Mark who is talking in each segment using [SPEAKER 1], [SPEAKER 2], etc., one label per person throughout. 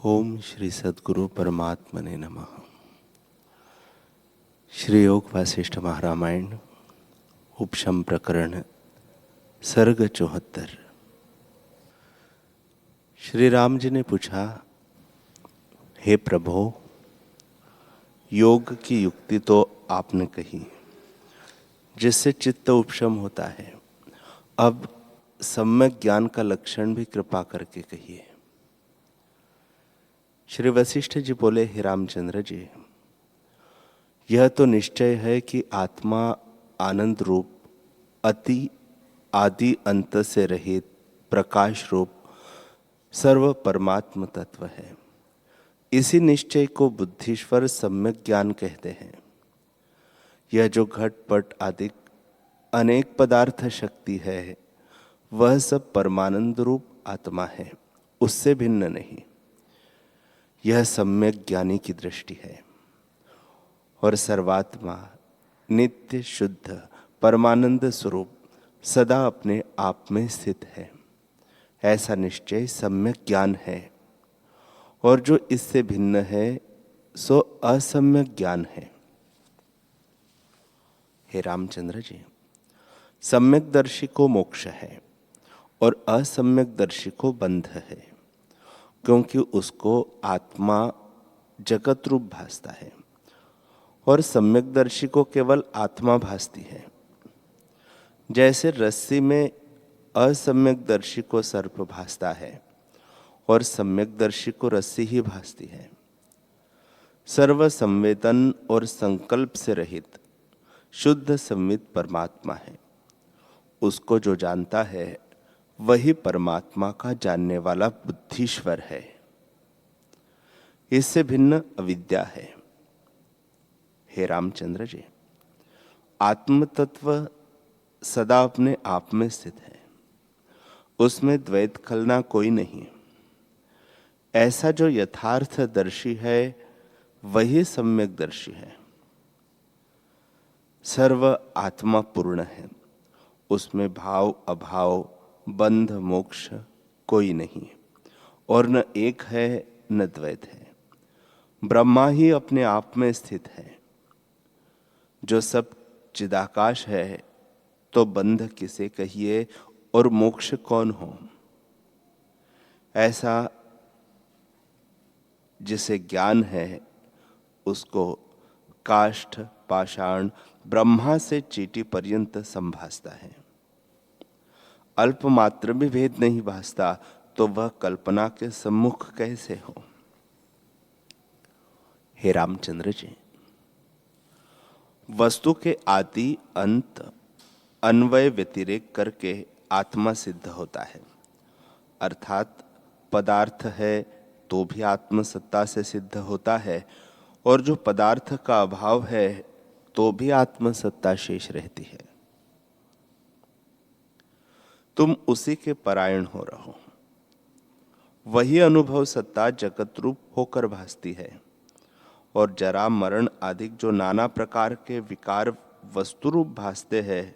[SPEAKER 1] ओम श्री सद्गुरु परमात्मने नमः। श्री योग वासिष्ठ महारामायण उपशम प्रकरण सर्ग 74। श्री राम जी ने पूछा, हे प्रभो, योग की युक्ति तो आपने कही जिससे चित्त उपशम होता है। अब सम्यक ज्ञान का लक्षण भी कृपा करके कहिए। श्री वशिष्ठ जी बोले, हे रामचंद्र जी, यह तो निश्चय है कि आत्मा आनंद रूप अति आदि अंत से रहित प्रकाश रूप सर्व परमात्म तत्व है। इसी निश्चय को बुद्धिश्वर सम्यक ज्ञान कहते हैं। यह जो घटपट आदि अनेक पदार्थ शक्ति है, वह सब परमानंद रूप आत्मा है, उससे भिन्न नहीं। यह सम्यक ज्ञानी की दृष्टि है। और सर्वात्मा नित्य शुद्ध परमानंद स्वरूप सदा अपने आप में स्थित है, ऐसा निश्चय सम्यक ज्ञान है। और जो इससे भिन्न है सो असम्यक ज्ञान है। हे रामचंद्र जी, सम्यक दर्शी को मोक्ष है और असम्यक दर्शी को बंध है, क्योंकि उसको आत्मा जगत रूप भासता है और सम्यक दर्शी को केवल आत्मा भासती है। जैसे रस्सी में असम्यक दर्शी को सर्प भासता है और सम्यक दर्शी को रस्सी ही भासती है। सर्व संवेदन और संकल्प से रहित शुद्ध संवित परमात्मा है। उसको जो जानता है वही परमात्मा का जानने वाला बुद्धिश्वर है। इससे भिन्न अविद्या है। हे रामचंद्र जी, आत्म तत्व सदा अपने आप में स्थित है, उसमें द्वैत खलना कोई नहीं। ऐसा जो यथार्थ दर्शी है वही सम्यक दर्शी है। सर्व आत्मा पूर्ण है, उसमें भाव अभाव बंध मोक्ष कोई नहीं, और न एक है न द्वैत है। ब्रह्मा ही अपने आप में स्थित है। जो सब चिदाकाश है तो बंध किसे कहिए और मोक्ष कौन हो। ऐसा जिसे ज्ञान है उसको काष्ठ पाषाण ब्रह्मा से चीटी पर्यंत संभासता है। अल्प मात्र भी भेद नहीं भासता तो वह कल्पना के सम्मुख कैसे हो। हे रामचंद्र जी, वस्तु के आदि अंत अन्वय व्यतिरेक करके आत्मा सिद्ध होता है। अर्थात पदार्थ है तो भी आत्मसत्ता से सिद्ध होता है, और जो पदार्थ का अभाव है तो भी आत्मसत्ता शेष रहती है। तुम उसी के परायण हो रहो। वही अनुभव सत्ता जगत रूप होकर भासती है, और जरा मरण आदि जो नाना प्रकार के विकार वस्तु रूप भासते हैं,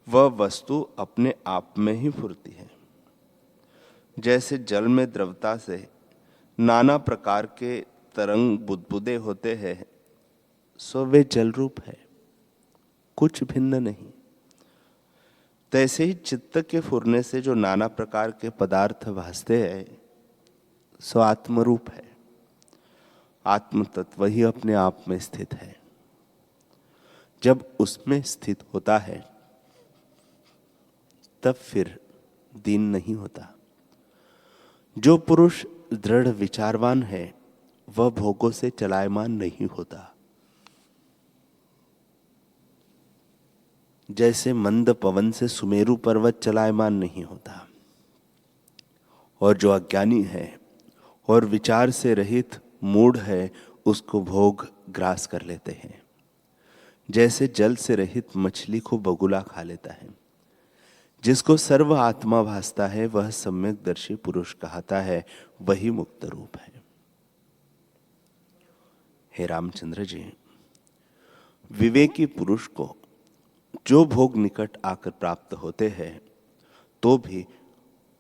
[SPEAKER 1] वह वस्तु अपने आप में ही फुरती है। जैसे जल में द्रवता से नाना प्रकार के तरंग बुदबुदे होते हैं, सो वे जल रूप है, कुछ भिन्न नहीं। तैसे ही चित्त के फुरने से जो नाना प्रकार के पदार्थ भासते हैं, सो आत्मरूप है। आत्म तत्व ही अपने आप में स्थित है। जब उसमें स्थित होता है तब फिर दीन नहीं होता। जो पुरुष दृढ़ विचारवान है वह भोगों से चलायमान नहीं होता। जैसे मंद पवन से सुमेरु पर्वत चलायमान नहीं होता, और जो अज्ञानी है और विचार से रहित मूढ़ है उसको भोग ग्रास कर लेते हैं। जैसे जल से रहित मछली को बगुला खा लेता है। जिसको सर्व आत्मा भासता है वह सम्यक दर्शी पुरुष कहता है, वही मुक्त रूप है। हे रामचंद्र जी, विवेकी पुरुष को जो भोग निकट आकर प्राप्त होते हैं तो भी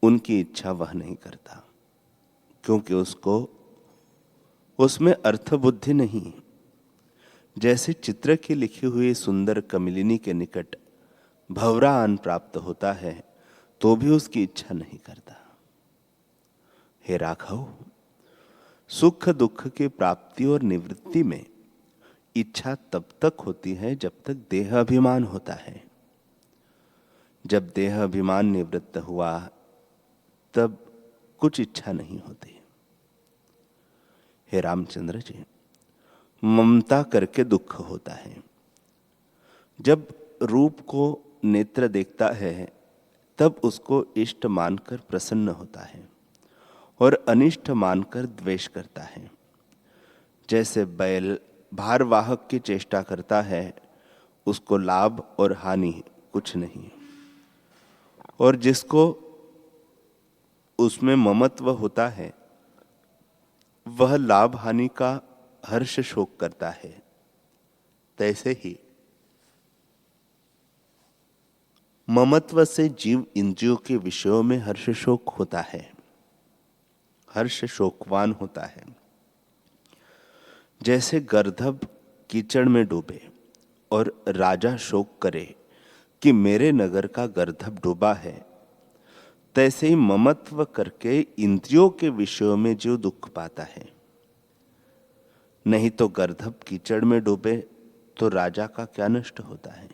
[SPEAKER 1] उनकी इच्छा वह नहीं करता, क्योंकि उसको उसमें अर्थ बुद्धि नहीं। जैसे चित्र की लिखी हुई सुंदर कमलिनी के निकट भंवरा अन्न प्राप्त होता है तो भी उसकी इच्छा नहीं करता। हे राघव, सुख दुख की प्राप्ति और निवृत्ति में इच्छा तब तक होती है जब तक देह अभिमान होता है। जब देह अभिमान निवृत्त हुआ तब कुछ इच्छा नहीं होती। हे रामचंद्र जी, ममता करके दुख होता है। जब रूप को नेत्र देखता है तब उसको इष्ट मानकर प्रसन्न होता है और अनिष्ट मानकर द्वेष करता है। जैसे बैल भारवाहक की चेष्टा करता है, उसको लाभ और हानि कुछ नहीं, और जिसको उसमें ममत्व होता है वह लाभ हानि का हर्ष शोक करता है। तैसे ही ममत्व से जीव इंद्रियों के विषयों में हर्ष शोक होता है, हर्ष शोकवान होता है। जैसे गर्दभ कीचड़ में डूबे और राजा शोक करे कि मेरे नगर का गर्दभ डूबा है, तैसे ही ममत्व करके इंद्रियों के विषयों में जो दुख पाता है। नहीं तो गर्दभ कीचड़ में डूबे तो राजा का क्या नष्ट होता है।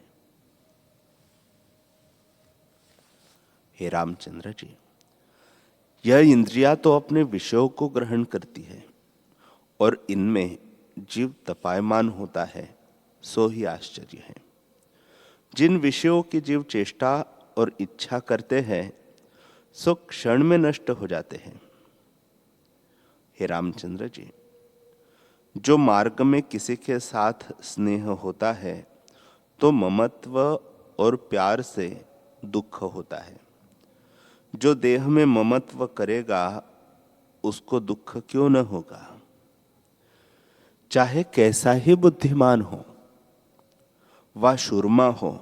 [SPEAKER 1] हे रामचंद्र जी, यह इंद्रिया तो अपने विषयों को ग्रहण करती है और इनमें जीव तपायमान होता है, सो ही आश्चर्य है। जिन विषयों की जीव चेष्टा और इच्छा करते हैं सो क्षण में नष्ट हो जाते हैं। हे रामचंद्र जी, जो मार्ग में किसी के साथ स्नेह होता है तो ममत्व और प्यार से दुख होता है। जो देह में ममत्व करेगा उसको दुख क्यों न होगा। चाहे कैसा ही बुद्धिमान हो व शूरमा हो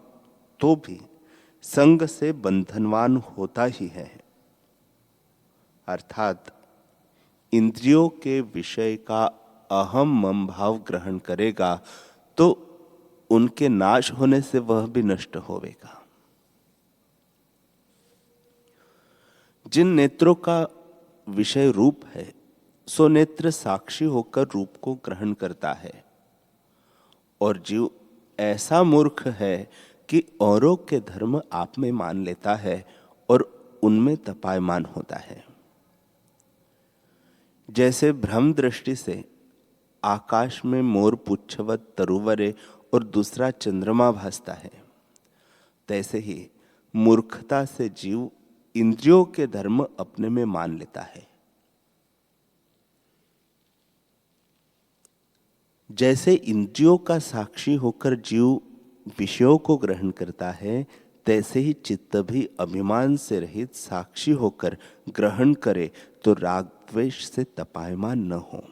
[SPEAKER 1] तो भी संग से बंधनवान होता ही है। अर्थात इंद्रियों के विषय का अहम मम भाव ग्रहण करेगा तो उनके नाश होने से वह भी नष्ट होवेगा। जिन नेत्रों का विषय रूप है सो नेत्र साक्षी होकर रूप को ग्रहण करता है, और जीव ऐसा मूर्ख है कि औरों के धर्म आप में मान लेता है और उनमें तपायमान होता है। जैसे भ्रम दृष्टि से आकाश में मोर पुच्छवत तरुवरे और दूसरा चंद्रमा भासता है, तैसे ही मूर्खता से जीव इंद्रियों के धर्म अपने में मान लेता है। जैसे इंद्रियों का साक्षी होकर जीव विषयों को ग्रहण करता है, तैसे ही चित्त भी अभिमान से रहित साक्षी होकर ग्रहण करे तो राग द्वेष से तपायमान न हो।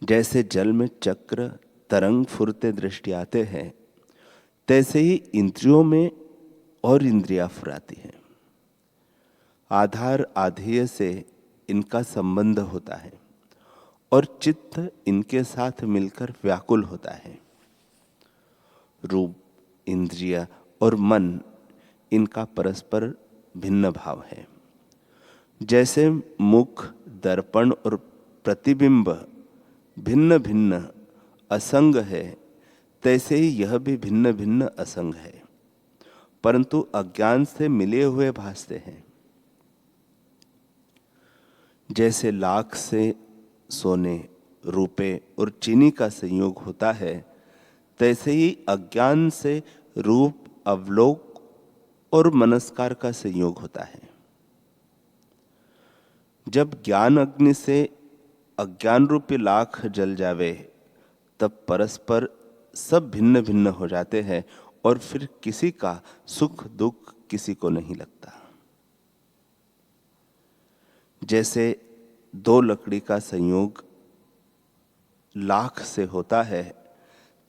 [SPEAKER 1] जैसे जल में चक्र तरंग फुरते दृष्टि आते हैं, तैसे ही इंद्रियों में और इंद्रियां फुराती हैं। आधार आधेय से इनका संबंध होता है और चित्त इनके साथ मिलकर व्याकुल होता है। रूप, इंद्रिय और मन इनका परस्पर भिन्न भाव है। जैसे मुख, दर्पण और प्रतिबिंब भिन्न भिन्न असंग है, तैसे ही यह भी भिन्न भिन्न असंग है, परंतु अज्ञान से मिले हुए भासते हैं। जैसे लाख से सोने, रुपए और चीनी का संयोग होता है, तैसे ही अज्ञान से रूप, अवलोक और मनस्कार का संयोग होता है। जब ज्ञान अग्नि से अज्ञान रूपी लाख जल जावे तब परस्पर सब भिन्न भिन्न हो जाते हैं और फिर किसी का सुख दुख किसी को नहीं लगता। जैसे दो लकड़ी का संयोग लाख से होता है,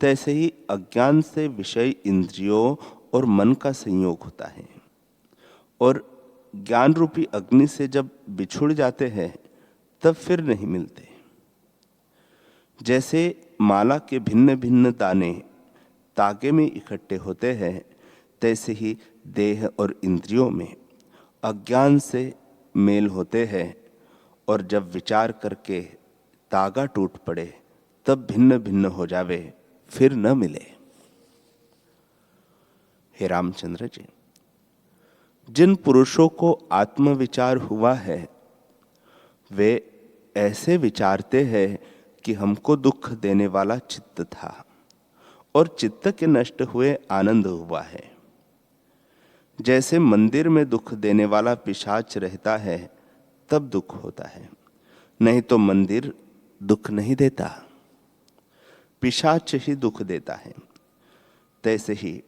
[SPEAKER 1] तैसे ही अज्ञान से विषय इंद्रियों और मन का संयोग होता है, और ज्ञान रूपी अग्नि से जब बिछुड़ जाते हैं तब फिर नहीं मिलते। जैसे माला के भिन्न भिन्न दाने तागे में इकट्ठे होते हैं, तैसे ही देह और इंद्रियों में अज्ञान से मेल होते हैं, और जब विचार करके तागा टूट पड़े तब भिन्न भिन्न हो जावे, फिर न मिले। हे रामचंद्र जी, जिन पुरुषों को आत्मविचार हुआ है वे ऐसे विचारते हैं कि हमको दुख देने वाला चित्त था और चित्त के नष्ट हुए आनंद हुआ है। जैसे मंदिर में दुख देने वाला पिशाच रहता है तब दुख होता है, नहीं तो मंदिर दुख नहीं देता, पिशाच ही दुख देता है। तैसे ही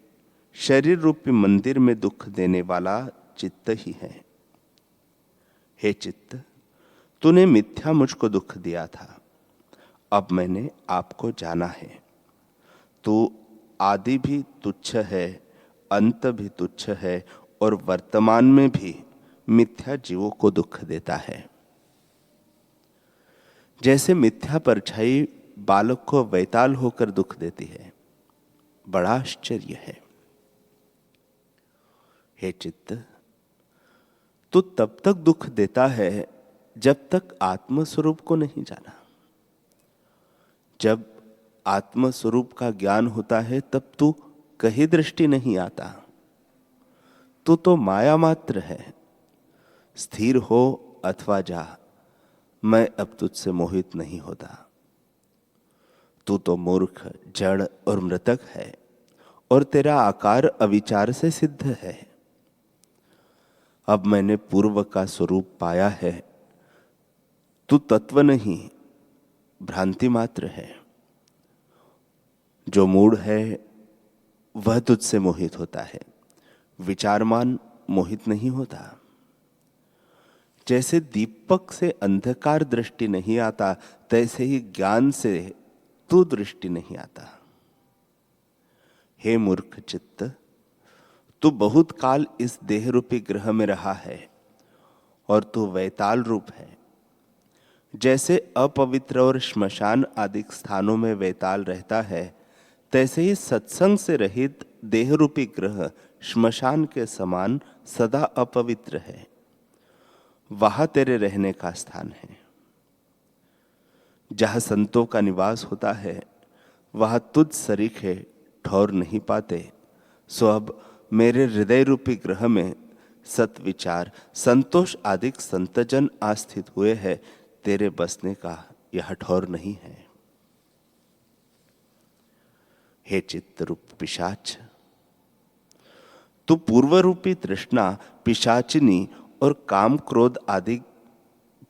[SPEAKER 1] शरीर रूपी मंदिर में दुख देने वाला चित्त ही है। हे चित्त, तूने मिथ्या मुझको दुख दिया था, अब मैंने आपको जाना है। तू आदि भी तुच्छ है, अंत भी तुच्छ है, और वर्तमान में भी मिथ्या जीवों को दुख देता है। जैसे मिथ्या परछाई बालक को वैताल होकर दुख देती है, बड़ा आश्चर्य है। हे चित्त, तू तब तक दुख देता है जब तक आत्मस्वरूप को नहीं जाना। जब आत्मस्वरूप का ज्ञान होता है तब तू कहीं दृष्टि नहीं आता। तू तो माया मात्र है। स्थिर हो अथवा जा, मैं अब तुझसे मोहित नहीं होता। तू तो मूर्ख, जड़ और मृतक है, और तेरा आकार अविचार से सिद्ध है। अब मैंने पूर्व का स्वरूप पाया है। तू तत्व नहीं, भ्रांति मात्र है। जो मूढ़ है वह तुझसे मोहित होता है, विचारमान मोहित नहीं होता। जैसे दीपक से अंधकार दृष्टि नहीं आता, तैसे ही ज्ञान से तू दृष्टि नहीं आता। हे मूर्ख चित्त, तू बहुत काल इस देह रूपी ग्रह में रहा है और तू वैताल रूप है। जैसे अपवित्र और श्मशान आदि स्थानों में वैताल रहता है, तैसे ही सत्संग से रहित देह रूपी ग्रह श्मशान के समान सदा अपवित्र है। वहां तेरे रहने का स्थान है। जहां संतों का निवास होता है वहां तुझ सरीखे ठौर नहीं पाते। सो अब मेरे हृदय रूपी ग्रह में सत्विचार, संतोष आदि संतजन आस्थित हुए हैं। तेरे बसने का यह ठौर नहीं है। हे चित्त रूप पिशाच, तू पूर्व रूपी तृष्णा, पिशाचिनी और काम क्रोध आदि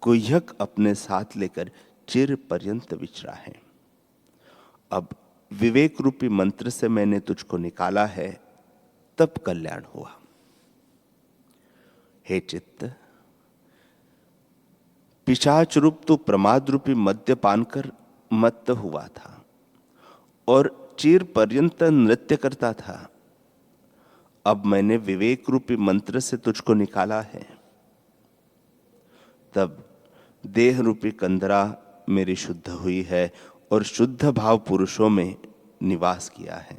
[SPEAKER 1] गुह्यक अपने साथ लेकर चिर पर्यंत विचरा है। अब विवेक रूपी मंत्र से मैंने तुझको निकाला है, तब कल्याण हुआ। हे चित्त, पिशाच रूप तू प्रमाद रूपी मद्य पान कर मत्त हुआ था और चिर पर्यंत नृत्य करता था। अब मैंने विवेक रूपी मंत्र से तुझको निकाला है, तब देह रूपी कंदरा मेरी शुद्ध हुई है और शुद्ध भाव पुरुषों में निवास किया है।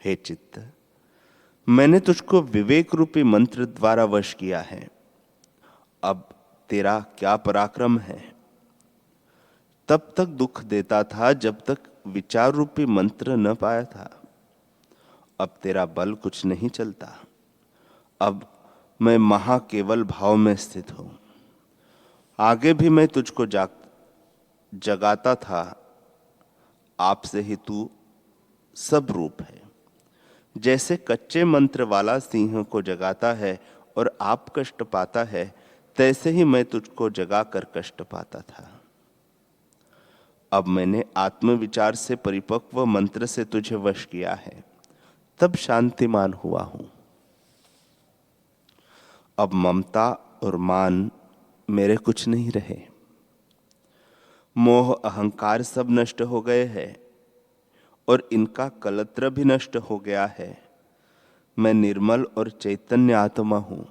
[SPEAKER 1] हे चित्त, मैंने तुझको विवेक रूपी मंत्र द्वारा वश किया है। अब तेरा क्या पराक्रम है। तब तक दुख देता था जब तक विचार रूपी मंत्र न पाया था। अब तेरा बल कुछ नहीं चलता। अब मैं महाकेवल भाव में स्थित हूं। आगे भी मैं तुझको जगाता था। आपसे ही तू सब रूप है। जैसे कच्चे मंत्र वाला सिंह को जगाता है और आप कष्ट पाता है, तैसे ही मैं तुझको जगा कर कष्ट पाता था। अब मैंने आत्मविचार से परिपक्व मंत्र से तुझे वश किया है, तब शांतिमान हुआ हूं। अब ममता और मान मेरे कुछ नहीं रहे। मोह अहंकार सब नष्ट हो गए हैं और इनका कलत्र भी नष्ट हो गया है। मैं निर्मल और चैतन्य आत्मा हूं।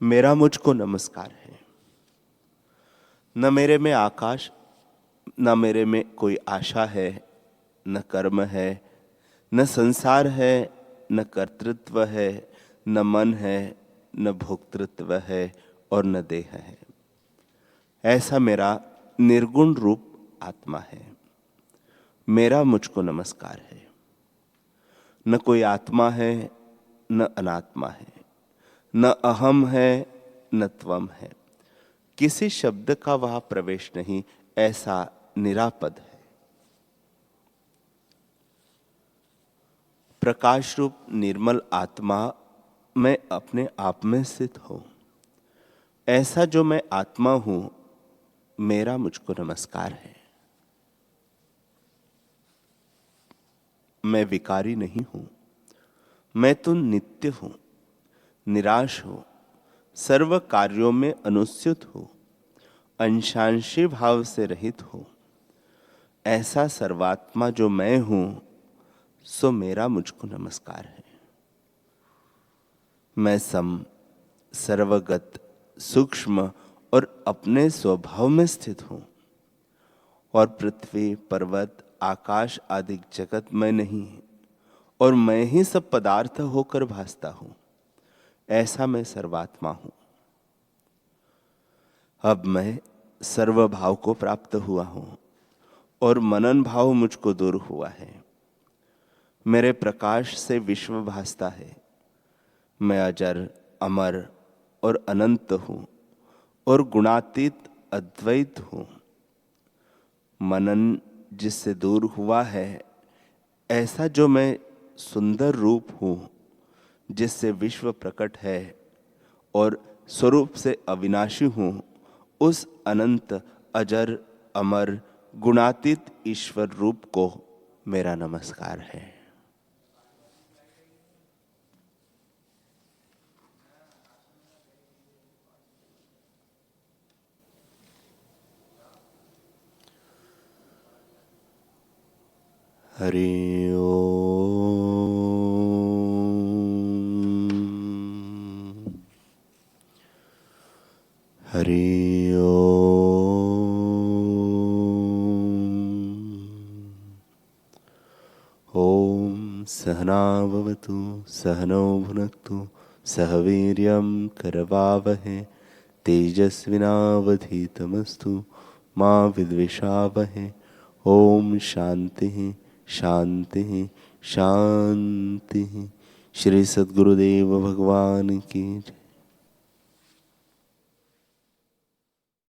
[SPEAKER 1] मेरा मुझको नमस्कार है। न मेरे में आकाश, न मेरे में कोई आशा है, न कर्म है, न संसार है, न कर्तृत्व है, न मन है, न भोक्तृत्व है और न देह है। ऐसा मेरा निर्गुण रूप आत्मा है। मेरा मुझको नमस्कार है। न कोई आत्मा है, न अनात्मा है, न अहम है, न त्वम है। किसी शब्द का वह प्रवेश नहीं, ऐसा निरापद है। प्रकाश रूप निर्मल आत्मा मैं अपने आप में स्थित हूं। ऐसा जो मैं आत्मा हूं, मेरा मुझको नमस्कार है। मैं विकारी नहीं हूं। मैं तो नित्य हूं, निराश हूं, सर्व कार्यों में अनुस्यूत हूं, अंशांशी भाव से रहित हूं। ऐसा सर्वात्मा जो मैं हूं, सो मेरा मुझको नमस्कार है। मैं सम, सर्वगत, सूक्ष्म और अपने स्वभाव में स्थित हूं और पृथ्वी, पर्वत, आकाश आदि जगत में नहीं और मैं ही सब पदार्थ होकर भासता हूं। ऐसा मैं सर्वात्मा हूं। अब मैं सर्व भाव को प्राप्त हुआ हूं और मनन भाव मुझको दूर हुआ है। मेरे प्रकाश से विश्व भासता है। मैं अजर, अमर और अनंत हूं और गुणातीत अद्वैत हूं। मनन जिससे दूर हुआ है, ऐसा जो मैं सुंदर रूप हूं, जिससे विश्व प्रकट है और स्वरूप से अविनाशी हूं, उस अनंत, अजर, अमर, गुणातीत ईश्वर रूप को मेरा नमस्कार है। हरि ओम। हरि ओम। ओम सहना भवतु, सहनौ भुनक्तु, सह वीर्यं करवावहै, तेजस्विनावधीतमस्तु मा विद्विषावहै। ओम शांति शांति शांति। श्री सद्गुरुदेव भगवान की जय।